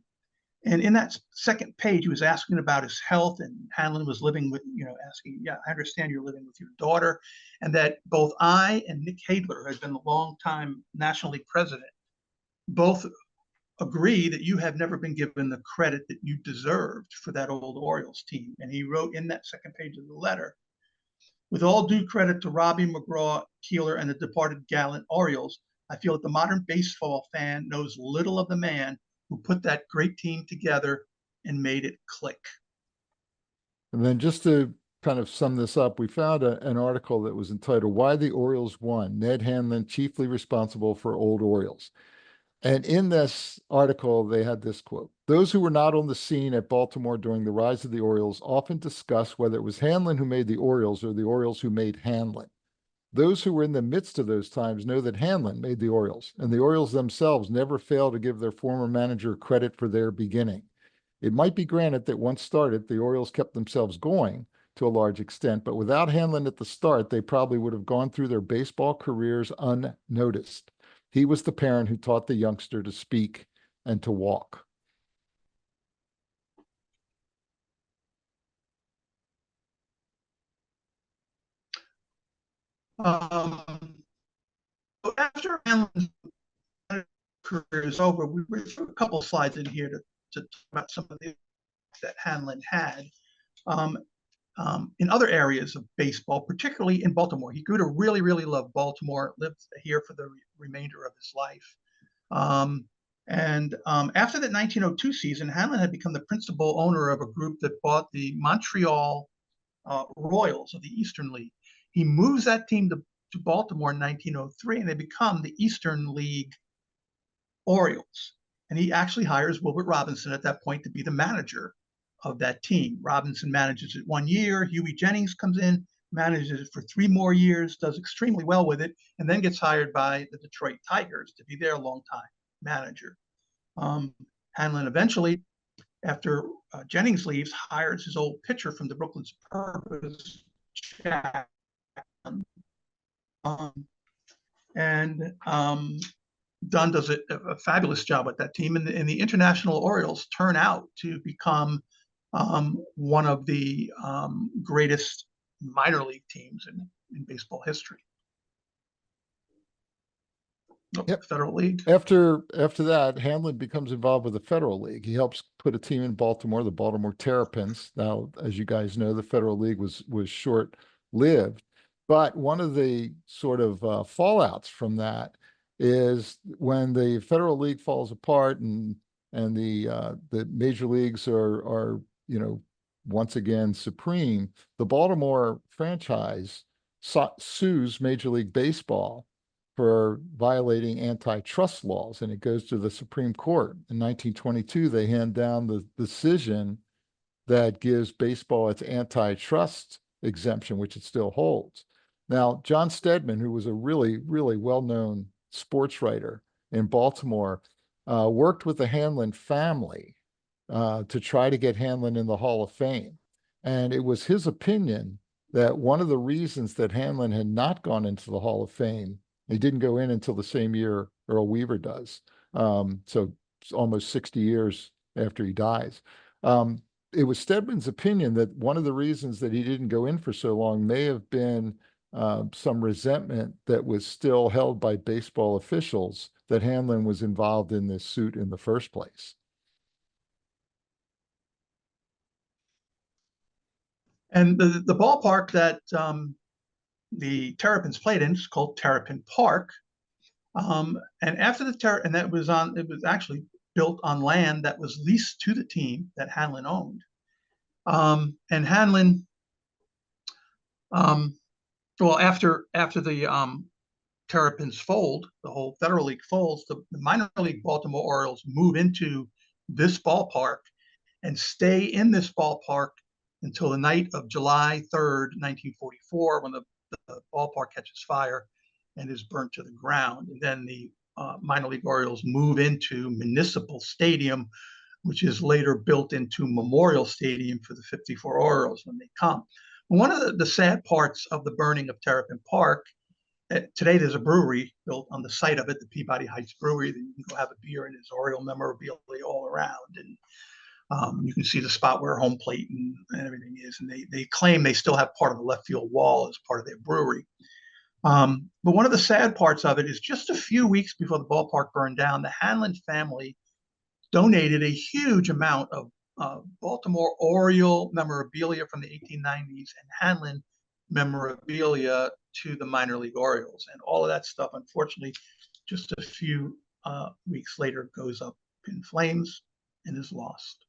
And in that second page, he was asking about his health, and Hanlon was living with, asking, yeah, I understand you're living with your daughter, and that both I and Nick Hadler, who has been the longtime National League president, both agree that you have never been given the credit that you deserved for that old Orioles team. And he wrote in that second page of the letter, with all due credit to Robbie, McGraw, Keeler, and the departed gallant Orioles, I feel that the modern baseball fan knows little of the man who put that great team together and made it click. And then just to kind of sum this up, we found an article that was entitled, Why the Orioles Won, Ned Hanlon Chiefly Responsible for Old Orioles. And in this article, they had this quote, those who were not on the scene at Baltimore during the rise of the Orioles often discuss whether it was Hanlon who made the Orioles or the Orioles who made Hanlon. Those who were in the midst of those times know that Hanlon made the Orioles, and the Orioles themselves never fail to give their former manager credit for their beginning. It might be granted that once started, the Orioles kept themselves going to a large extent, but without Hanlon at the start, they probably would have gone through their baseball careers unnoticed. He was the parent who taught the youngster to speak and to walk. After Hanlon's career is over, we threw a couple of slides in here to talk about some of the that Hanlon had in other areas of baseball, particularly in Baltimore. He grew to really, really love Baltimore, lived here for the remainder of his life. After that 1902 season, Hanlon had become the principal owner of a group that bought the Montreal Royals of the Eastern League. He moves that team to Baltimore in 1903, and they become the Eastern League Orioles. And he actually hires Wilbert Robinson at that point to be the manager of that team. Robinson manages it 1 year. Huey Jennings comes in, manages it for 3 more years, does extremely well with it, and then gets hired by the Detroit Tigers to be their longtime manager. Hanlon eventually, after Jennings leaves, hires his old pitcher from the Brooklyn Superbs, Jack. Dunn does a fabulous job with that team, and the International Orioles turn out to become one of the greatest minor league teams in baseball history. Yep. Federal League. After that, Hanlon becomes involved with the Federal League. He helps put a team in Baltimore, the Baltimore Terrapins. Now, as you guys know, the Federal League was short-lived, but one of the sort of fallouts from that is when the Federal League falls apart and the major leagues are once again supreme, the Baltimore franchise sues Major League Baseball for violating antitrust laws, and it goes to the Supreme Court. In 1922, they hand down the decision that gives baseball its antitrust exemption, which it still holds. Now, John Stedman, who was a really, really well-known sports writer in Baltimore, worked with the Hanlon family to try to get Hanlon in the Hall of Fame. And it was his opinion that one of the reasons that Hanlon had not gone into the Hall of Fame, he didn't go in until the same year Earl Weaver does. So it's almost 60 years after he dies. It was Stedman's opinion that one of the reasons that he didn't go in for so long may have been some resentment that was still held by baseball officials that Hanlon was involved in this suit in the first place. And the ballpark that the Terrapins played in is called Terrapin Park. And after the and it was actually built on land that was leased to the team that Hanlon owned. And Hanlon, well, after the Terrapins fold, the whole Federal League folds, the minor league Baltimore Orioles move into this ballpark and stay in this ballpark until the night of July 3rd, 1944, when the ballpark catches fire and is burnt to the ground. And then the minor league Orioles move into Municipal Stadium, which is later built into Memorial Stadium for the 54 Orioles when they come. One of the sad parts of the burning of Terrapin Park, today there's a brewery built on the site of it, the Peabody Heights Brewery, that you can go have a beer and there's Oriole memorabilia all around. And you can see the spot where home plate and everything is. And they claim they still have part of the left field wall as part of their brewery. But one of the sad parts of it is just a few weeks before the ballpark burned down, the Hanlon family donated a huge amount of Baltimore Oriole memorabilia from the 1890s and Hanlon memorabilia to the minor league Orioles. And all of that stuff, unfortunately, just a few weeks later goes up in flames and is lost.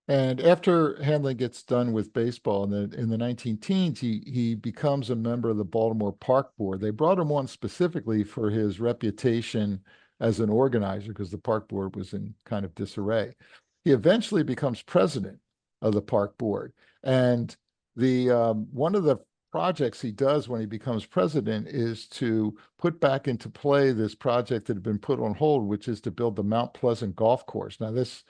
And after Hanlon gets done with baseball in the 19-teens, he becomes a member of the Baltimore Park Board. They brought him on specifically for his reputation as an organizer because the Park Board was in kind of disarray. He eventually becomes president of the Park Board. And the one of the projects he does when he becomes president is to put back into play this project that had been put on hold, which is to build the Mount Pleasant golf course. Now, this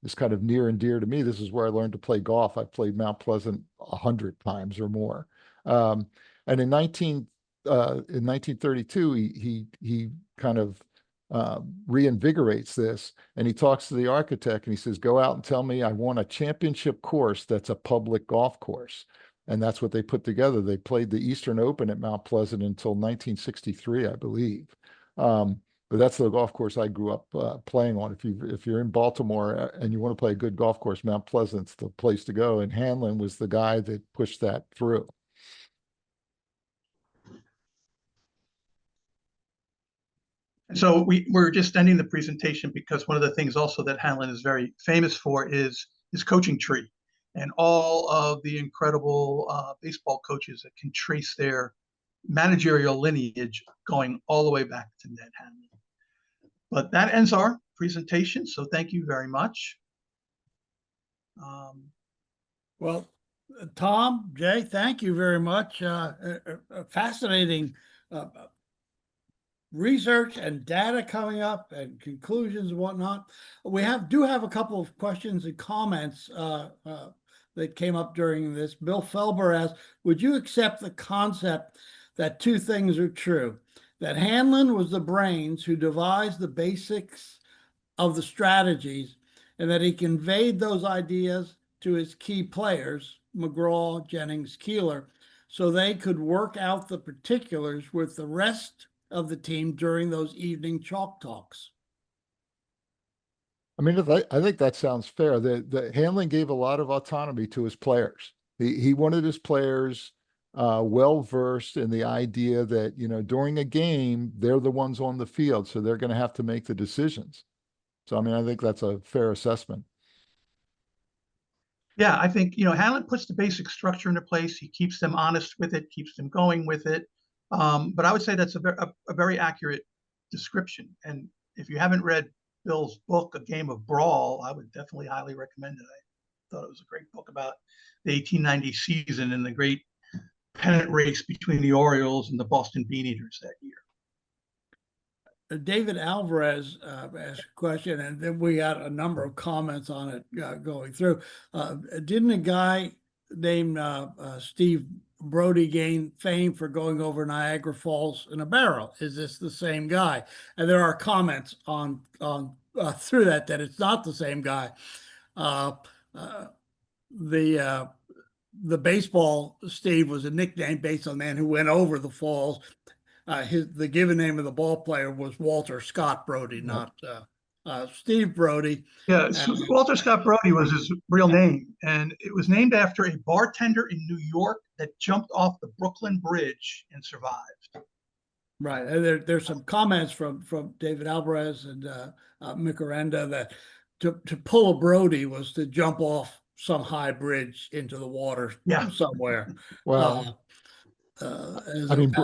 is kind of near and dear to me. This is where I learned to play golf. I've played Mount Pleasant 100 times or more. And in 1932, he kind of reinvigorates this, and he talks to the architect and he says, go out and tell me I want a championship course that's a public golf course. And that's what they put together. They played the Eastern Open at Mount Pleasant until 1963, I believe. But that's the golf course I grew up playing on. If you're in Baltimore and you want to play a good golf course, Mount Pleasant's the place to go. And Hanlon was the guy that pushed that through. So we're just ending the presentation because one of the things also that Hanlon is very famous for is his coaching tree and all of the incredible baseball coaches that can trace their managerial lineage going all the way back to Ned Hanlon. But that ends our presentation. So thank you very much. Well, Tom, Jay, thank you very much. Fascinating research and data coming up and conclusions and whatnot. We do have a couple of questions and comments that came up during this. Bill Felber asked, would you accept the concept that two things are true? That Hanlon was the brains who devised the basics of the strategies, and that he conveyed those ideas to his key players, McGraw, Jennings, Keeler, so they could work out the particulars with the rest of the team during those evening chalk talks? I mean, I think that sounds fair. The Hanlon gave a lot of autonomy to his players. He wanted his players well-versed in the idea that, during a game, they're the ones on the field, so they're going to have to make the decisions. So, I mean, I think that's a fair assessment. Yeah, I think, Hanlon puts the basic structure into place. He keeps them honest with it, keeps them going with it. But I would say that's a very accurate description. And if you haven't read Bill's book, A Game of Brawl, I would definitely highly recommend it. I thought it was a great book about the 1890 season and the great pennant race between the Orioles and the Boston Beaneaters that year. David Alvarez asked a question, and then we got a number of comments on it going through. Didn't a guy named Steve Brody gained fame for going over Niagara Falls in a barrel. Is this the same guy? And there are comments on through that it's not the same guy. Uh, uh, the baseball Steve was a nickname based on the man who went over the falls. The given name of the ball player was Walter Scott Brody, not Steve Brody. Yeah, so Walter Scott Brody was his real name, and it was named after a bartender in New York that jumped off the Brooklyn Bridge and survived. Right, and there's some comments from David Alvarez and Micarenda that to pull a Brody was to jump off some high bridge into the water somewhere. Well, I mean,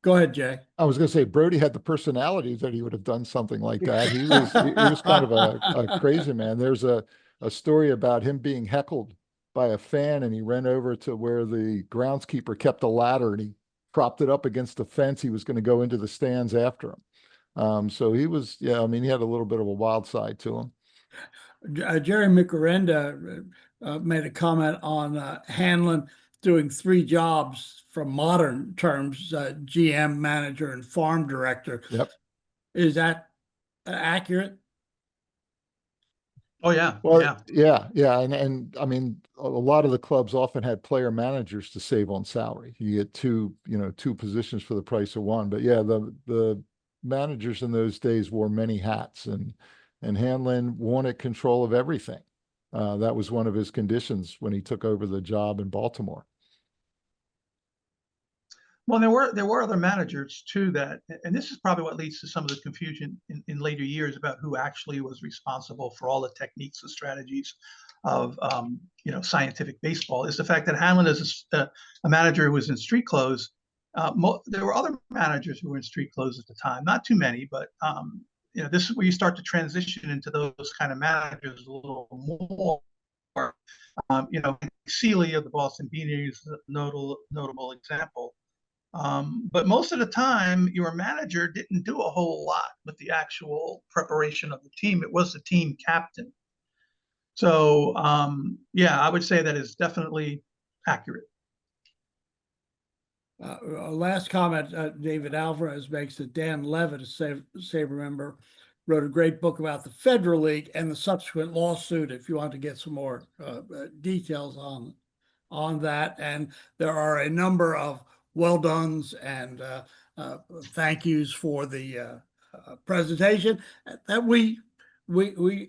go ahead, Jay. I was going to say Brody had the personality that he would have done something like that. He was kind of a crazy man. There's a story about him being heckled by a fan, and he ran over to where the groundskeeper kept a ladder, and he propped it up against the fence. He was going to go into the stands after him. So he was, I mean, he had a little bit of a wild side to him. Jerry Micarenda made a comment on Hanlon doing 3 jobs from modern terms, GM, manager, and farm director. Yep. Is that accurate? Oh yeah. Well, yeah. And I mean, a lot of the clubs often had player managers to save on salary. You get two positions for the price of one. But yeah, the managers in those days wore many hats, and Hanlon wanted control of everything. That was one of his conditions when he took over the job in Baltimore. Well, there were other managers too that, and this is probably what leads to some of the confusion in later years about who actually was responsible for all the techniques and strategies of scientific baseball, is the fact that Hanlon is a manager who was in street clothes. There were other managers who were in street clothes at the time, not too many, but this is where you start to transition into those kind of managers a little more. Seeley of the Boston Beanies is a notable example. But most of the time, your manager didn't do a whole lot with the actual preparation of the team. It was the team captain. So, I would say that is definitely accurate. Last comment David Alvarez makes that Dan Levitt, a SABR member, wrote a great book about the Federal League and the subsequent lawsuit, if you want to get some more details on that. And there are a number of well dones and thank yous for the presentation that we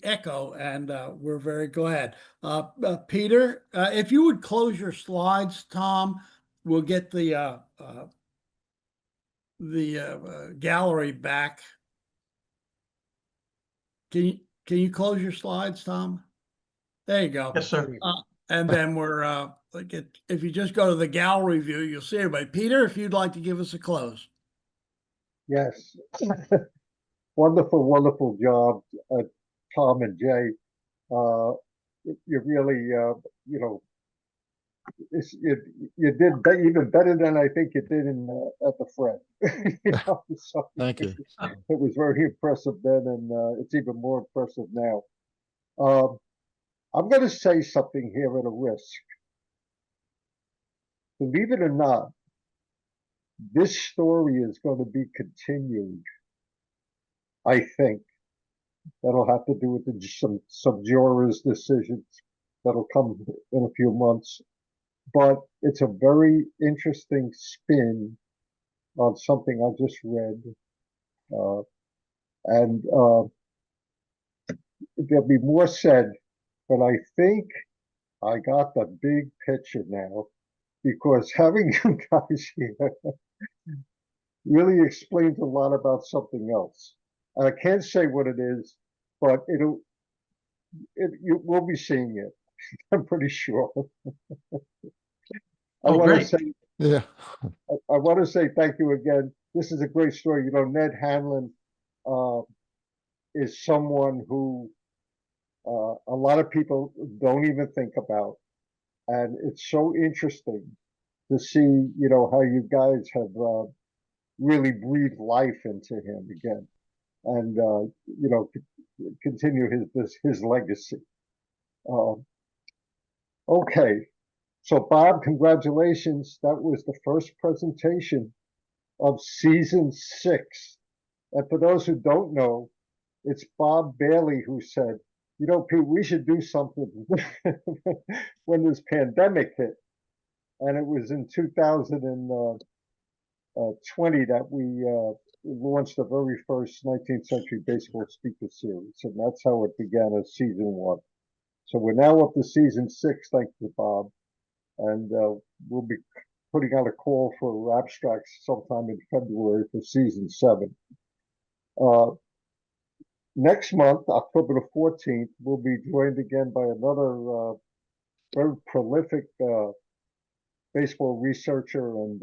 echo, and we're very glad. Peter, if you would close your slides, Tom, we'll get the gallery back. Can you close your slides, Tom? There you go. Yes, sir. And then we're if you just go to the gallery view, you'll see everybody. Peter, if you'd like to give us a close. Yes. Wonderful job, Tom and Jay. You really, you did even better than I think you did at the Fred. So Thank you. It was very impressive then, and it's even more impressive now. I'm going to say something here at a risk. Believe it or not, this story is going to be continued. I think that'll have to do with some jurors' decisions that'll come in a few months. But it's a very interesting spin on something I just read. And there'll be more said, but I think I got the big picture now, because having you guys here really explains a lot about something else. And I can't say what it is, but you will be seeing it. I'm pretty sure. I want to say thank you again. This is a great story. Ned Hanlon is someone who a lot of people don't even think about. And it's so interesting to see, how you guys have really breathed life into him again, and continue his legacy. Okay, So Bob, congratulations. That was the first presentation of season 6. And for those who don't know, it's Bob Bailey who said, you know, Pete, we should do something when this pandemic hit. And it was in 2020 that we launched the very first 19th Century Baseball Speaker Series. And that's how it began as season 1. So we're now up to season 6, thanks to Bob. And we'll be putting out a call for abstracts sometime in February for season 7. Next month, October the 14th, we'll be joined again by another very prolific baseball researcher and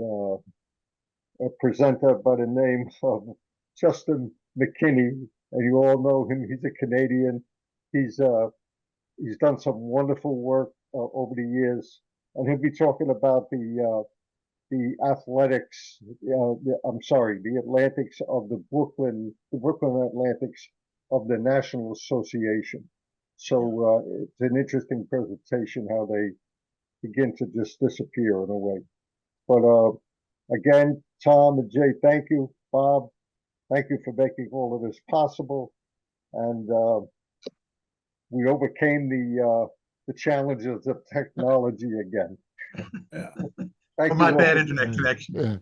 a presenter by the name of Justin McKinney. And you all know him. He's a Canadian. He's done some wonderful work over the years. And he'll be talking about the athletics, the Atlantics of the Brooklyn Atlantics of the National Association. So it's an interesting presentation how they begin to just disappear in a way. But again, Tom and Jay, thank you. Bob, thank you for making all of this possible. And we overcame the challenges of technology again. Yeah. Thank For my you all. bad internet connection. Yeah.